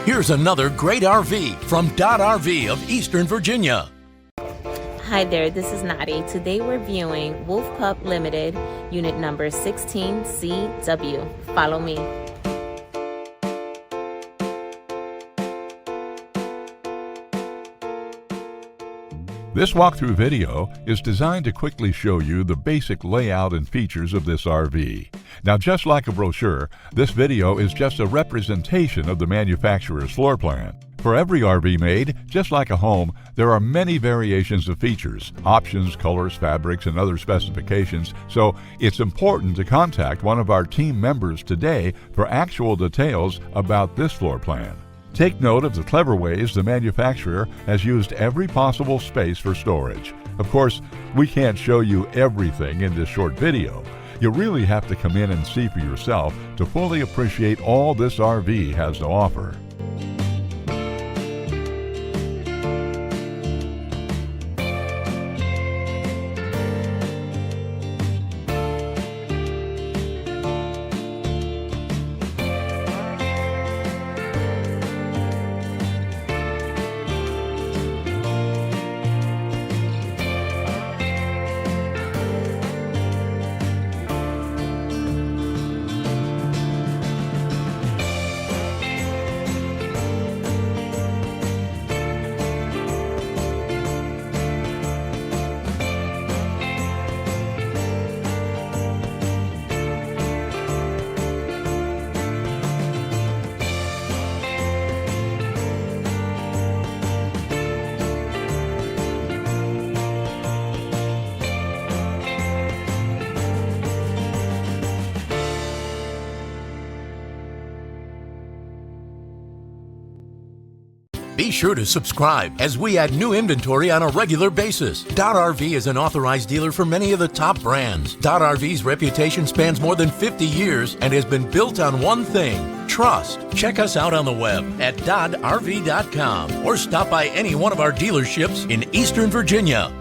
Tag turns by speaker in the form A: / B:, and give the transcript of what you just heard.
A: Here's another great RV from Dodd RV of Eastern Virginia.
B: Hi there, this is Nadi. Today we're viewing Wolf Pup Limited, unit number 16CW. Follow me.
C: This walkthrough video is designed to quickly show you the basic layout and features of this RV. Now, just like a brochure, this video is just a representation of the manufacturer's floor plan. For every RV made, just like a home, there are many variations of features, options, colors, fabrics, and other specifications, so it's important to contact one of our team members today for actual details about this floor plan. Take note of the clever ways the manufacturer has used every possible space for storage. Of course, we can't show you everything in this short video. You really have to come in and see for yourself to fully appreciate all this RV has to offer.
A: Be sure to subscribe as we add new inventory on a regular basis. Dodd RV is an authorized dealer for many of the top brands. Dodd RV's reputation spans more than 50 years and has been built on one thing: trust. Check us out on the web at doddrv.com or stop by any one of our dealerships in Eastern Virginia.